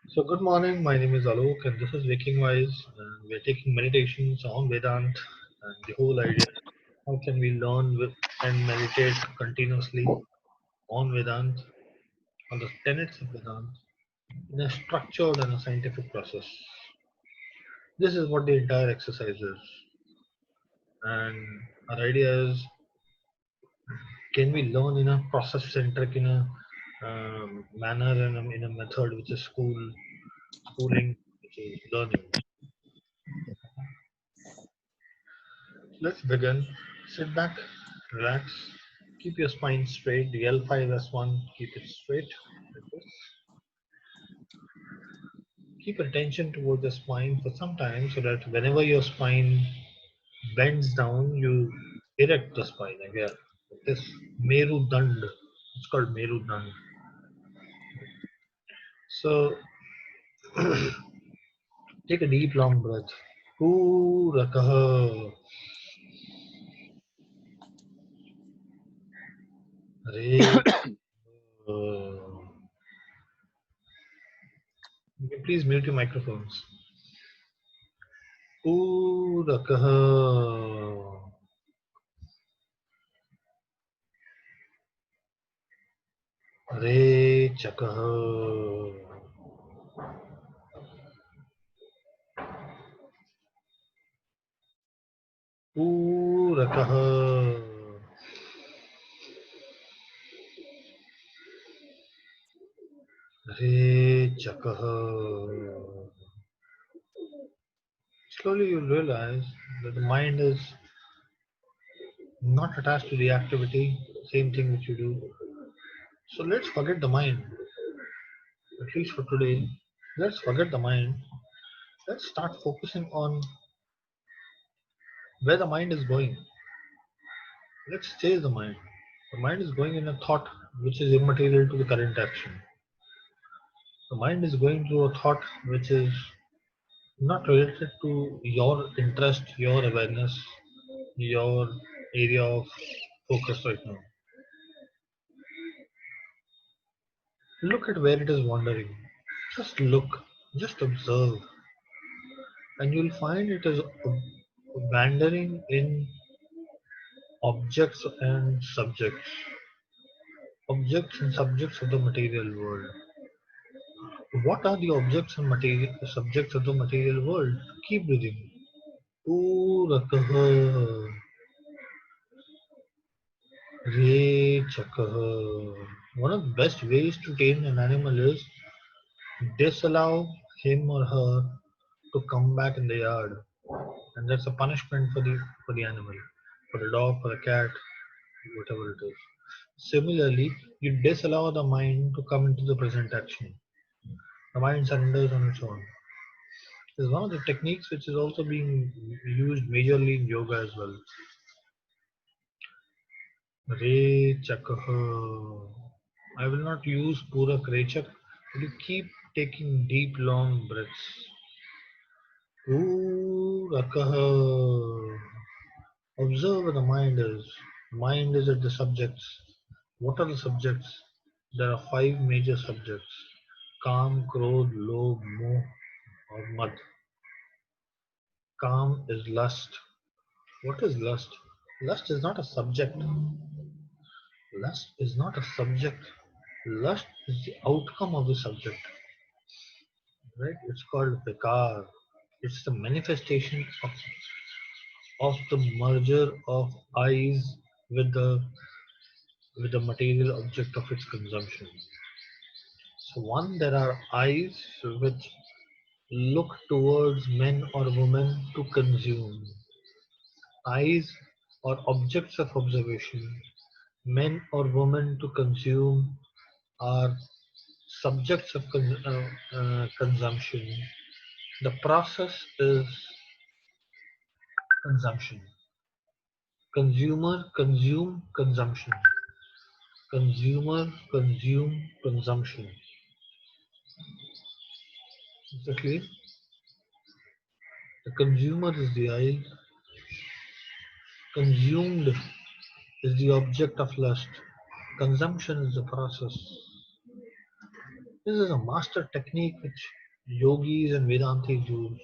So good morning, my name is Alok and this is Waking Wise. And we're taking meditations on Vedant, and the whole idea is how can we learn with and meditate continuously on Vedant, on the tenets of Vedant in a structured and a scientific process. This is what the entire exercise is. And our idea is, can we learn in a process centric, in a manner and in a method which is schooling, which is learning. Let's begin. Sit back, relax, keep your spine straight. The L5S1, keep it straight like this. Keep attention towards the spine for some time so that whenever your spine bends down, you erect the spine again. Like this Meru Dand. It's called Meru Dand. So take a deep long breath. Purakaha. Re. Please mute your microphones. Purakaha. Re Chakaha. Purakaha. Re Chakaha. Slowly you'll realize that the mind is not attached to the activity, same thing which you do. So let's forget the mind, at least for today. Let's forget the mind. Let's start focusing on where the mind is going. Let's chase the mind. The mind is going in a thought which is immaterial to the current action. The mind is going through a thought which is not related to your interest, your awareness, your area of focus right now. Look at where it is wandering. Just look, just observe, and you'll find it is wandering in objects and subjects. Objects and subjects of the material world. What are the objects and material subjects of the material world? Keep breathing. Purakaha. Re Chakaha. One of the best ways to tame an animal is disallow him or her to come back in the yard, and that's a punishment for the animal, for the dog, for the cat, whatever it is. Similarly, you disallow the mind to come into the present action. The mind surrenders on its own. This is one of the techniques which is also being used majorly in yoga as well. Re Chakaha. I will not use Purak Rechak, but you keep taking deep long breaths. Purakaha. Observe where the mind is. Mind is at the subjects. What are the subjects? There are five major subjects: Kam, Krodh, Lobh, Moh, or Mad. Kam is lust. What is lust? Lust is not a subject. Lust is not a subject. Lust is the outcome of the subject. Right? It's called vikar. It's the manifestation of the merger of eyes with the material object of its consumption. So one, there are eyes which look towards men or women to consume. Eyes are objects of observation. Men or women to consume are subjects of consumption. The process is consumption. Consumer, consume, consumption. Consumer, consume, consumption. Exactly. The consumer is the eye. Consumed is the object of lust. Consumption is the process. This is a master technique which yogis and Vedantis use.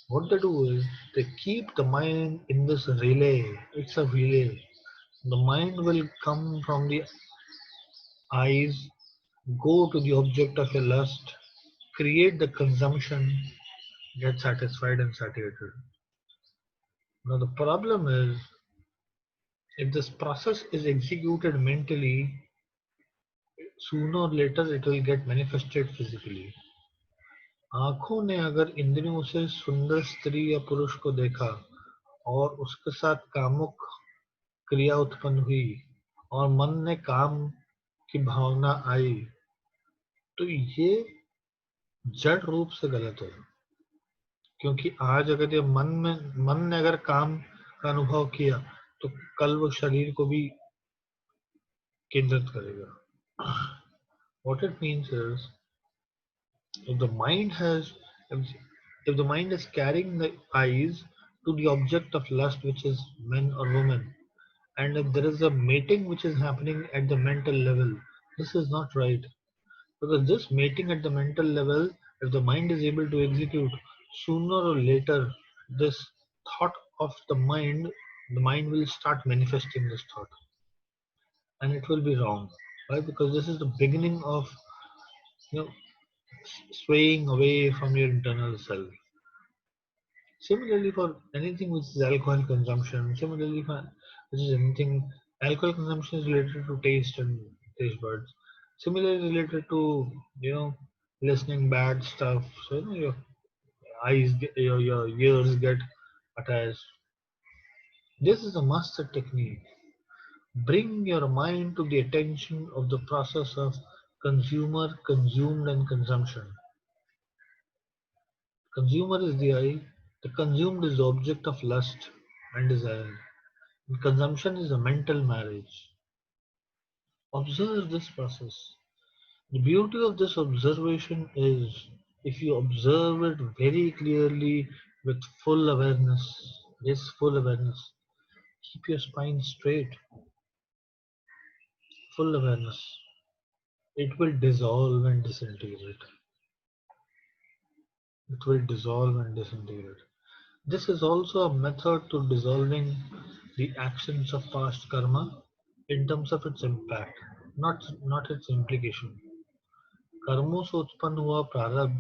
What they do is they keep the mind in this relay. It's a relay. The mind will come from the eyes, go to the object of your lust, create the consumption, get satisfied and satiated. Now the problem is if this process is executed mentally, sooner or later it will get manifested physically. आंखों ने अगर इंद्रियों से सुंदर स्त्री या पुरुष को देखा और उसके साथ कामुक क्रिया उत्पन्न हुई और मन ने काम की भावना आई तो ये जड़ रूप से गलत है क्योंकि आज अगर ये मन ने अगर काम का अनुभव किया तो कल वो शरीर को भी केंद्रित करेगा. What it means is if the mind has if the mind is carrying the eyes to the object of lust which is men or women and if there is a mating which is happening at the mental level, this is not right. Because this mating at the mental level, if the mind is able to execute, sooner or later, this thought of the mind will start manifesting this thought. And it will be wrong. Why? Because this is the beginning of you know swaying away from your internal self. Similarly, for anything which is alcohol consumption, similarly for which is anything alcohol consumption is related to taste and taste buds. Similarly related to listening bad stuff. So your your ears get attached. This is a master technique. Bring your mind to the attention of the process of consumer, consumed, and consumption. Consumer is the eye. The consumed is the object of lust and desire. Consumption is a mental marriage. Observe this process. The beauty of this observation is if you observe it very clearly with full awareness, yes, full awareness, keep your spine straight, full awareness, it will dissolve and disintegrate. It will dissolve and disintegrate. This is also a method to dissolving the actions of past karma in terms of its impact, not its implication. कर्मों से उत्पन्न हुआ प्रारब्ध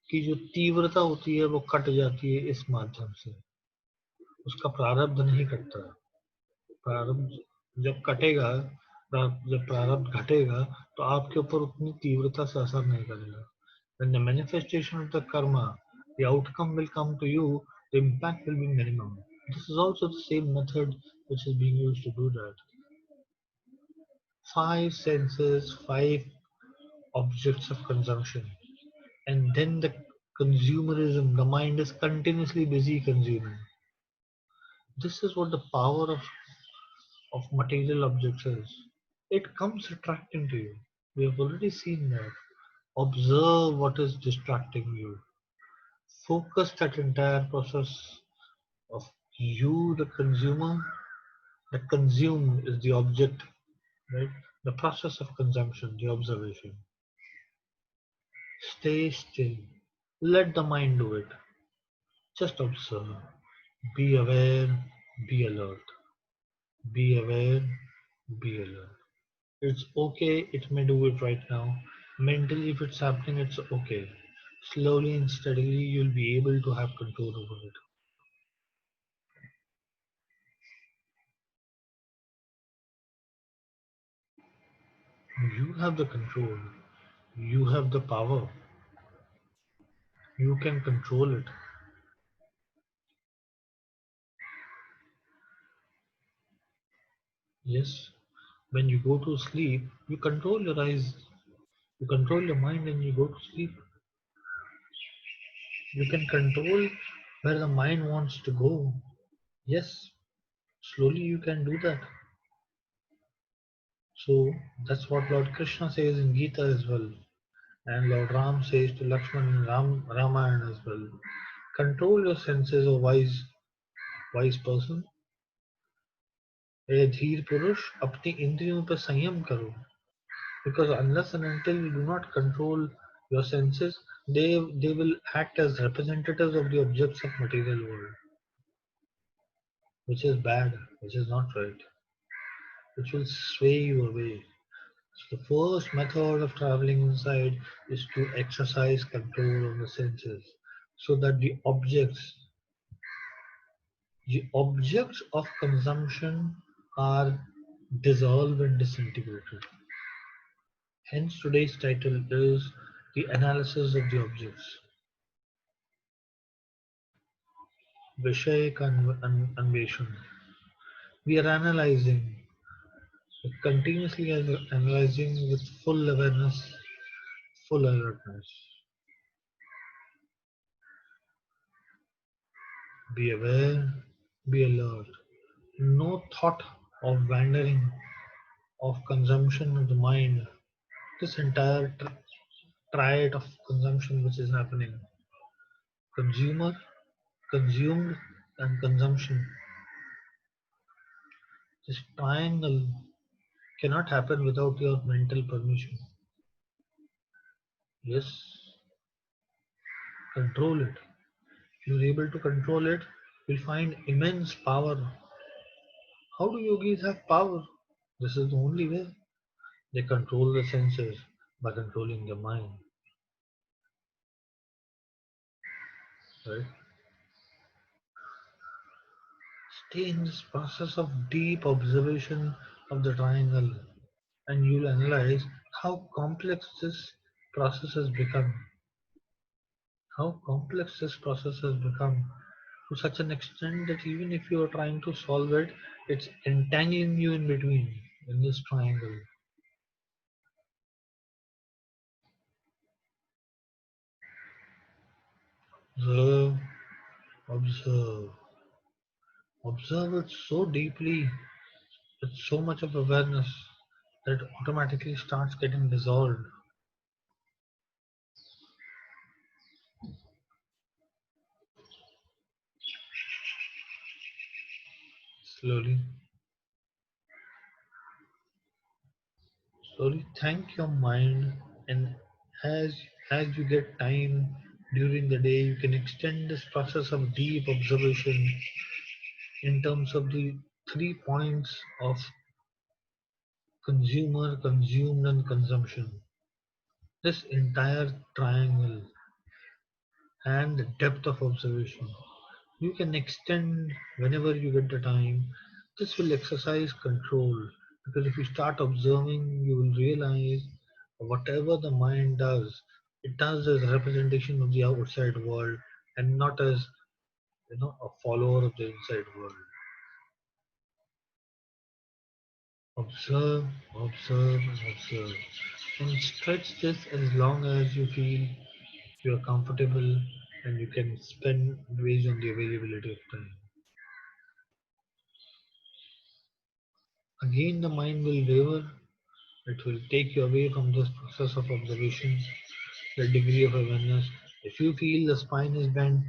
की जो तीव्रता होती है वो कट जाती है इस माध्यम से उसका प्रारब्ध नहीं कटता प्रारब्ध जब कटेगा जब प्रारब्ध घटेगा तो आपके ऊपर उतनी तीव्रता से असर नहीं करेगा when the manifestation of the karma the outcome will come to you the impact will be minimum this is also the same method which is being used to do that five senses five objects of consumption and then the consumerism the mind is continuously busy consuming this is what the power of material objects is it comes attracting to you we have already seen that observe what is distracting you focus that entire process of you the consumer the consumed is the object right the process of consumption the observation stay still let the mind do it just observe be aware be alert be aware be alert it's okay it may do it right now mentally if it's happening it's okay slowly and steadily you'll be able to have control over it you have the control you have the power you can control it yes when you go to sleep you control your eyes you control your mind and you go to sleep you can control where the mind wants to go yes slowly you can do that so that's what Lord Krishna says in Gita as well and Lord Ram says to Lakshman in Ramayana as well control your senses o wise person ए धीर पुरुष अपनी इंद्रियों पर संयम करो Because unless and until you do not control your senses, they will act as representatives of the objects of material world, which is bad, which is not right, which will sway you away. So the first method of traveling inside is to exercise control of the senses, so that the objects of consumption are dissolved and disintegrated. Hence today's title is the analysis of the objects. Vishay Anveshan. We are analyzing, continuously analyzing with full awareness, full alertness. Be aware, be alert. No thought of wandering, of consumption of the mind. This entire triad of consumption which is happening: consumer, consumed, and consumption. This triangle cannot happen without your mental permission. Yes, control it. If you're able to control it, you'll find immense power. How do yogis have power? This is the only way. They control the senses by controlling the mind. Right? Stay in this process of deep observation of the triangle, and you'll analyze how complex this process has become. How complex this process has become to such an extent that even if you are trying to solve it, it's entangling you in between in this triangle. Observe, observe, observe it so deeply with so much of awareness that it automatically starts getting dissolved slowly. Slowly thank your mind, and as as you get time during the day, you can extend this process of deep observation in terms of the 3 points of consumer, consumed, and consumption. This entire triangle and the depth of observation. You can extend whenever you get the time. This will exercise control, because if you start observing, you will realize whatever the mind does, it does as a representation of the outside world and not as a follower of the inside world. Observe, observe, and observe. And stretch this as long as you feel you are comfortable and you can spend based on the availability of time. Again, the mind will waver. It will take you away from this process of observation, the degree of awareness. If you feel the spine is bent,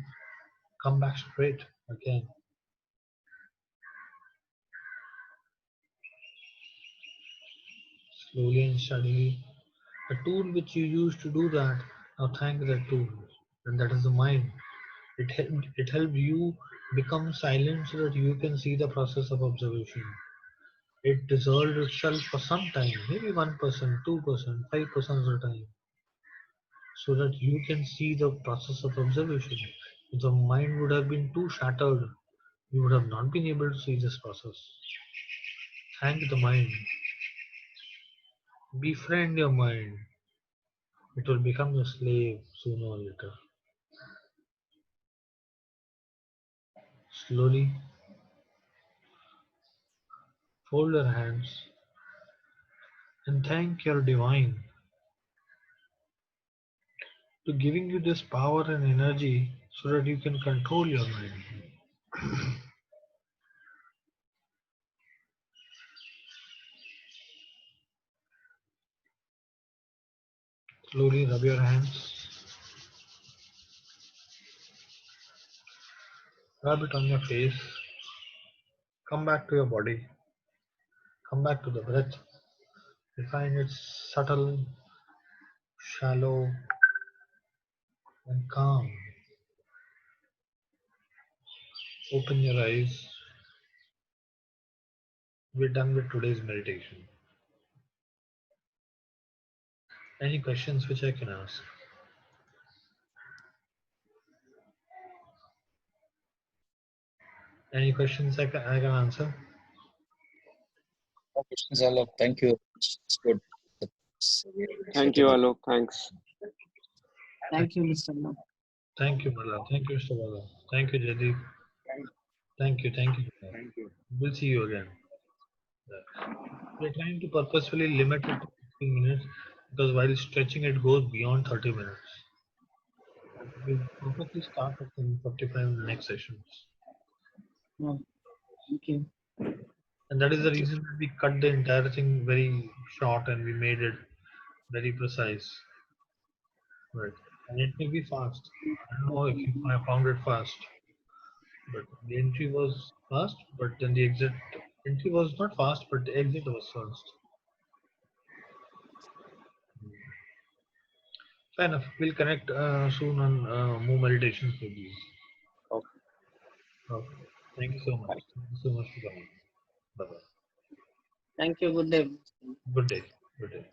come back straight again, slowly and steadily. The tool which you use to do that, now thank that tool, and that is the mind. It helped you become silent so that you can see the process of observation. It dissolved itself for some time, maybe 1%, 2%, 5% of the time, so that you can see the process of observation. If the mind would have been too shattered, you would have not been able to see this process. Thank the mind. Befriend your mind. It will become your slave sooner or later. Slowly fold your hands and thank your divine to giving you this power and energy so that you can control your mind. Slowly rub your hands, rub it on your face, come back to your body, come back to the breath, We find it subtle, shallow, and calm. Open your eyes. We're done with today's meditation. Any questions which I can ask? Any questions I can answer? No questions, Alok. Thank you. It's good. It's really Thank you, exciting. Alok. Thanks. Thank you, Mr. Lal. Thank you, Mala. Thank you, Mr. Mala. Thank you, Jaideep. Thank you. Thank you. We'll see you again. We're trying to purposefully limit it to 15 minutes because while stretching it goes beyond 30 minutes. We'll purposely start at 10:45 in the next sessions. Yeah. Thank you. And that is the reason that we cut the entire thing very short and we made it very precise. Right. And it may be fast. I don't know if I found it fast. But the entry was fast, but then the exit entry was not fast, but the exit was fast. Fair enough. We'll connect soon on more meditations with you. Okay. Okay. Thank you so much. Thank you so much for coming. Bye bye. Thank you. Good day. Good day. Good day.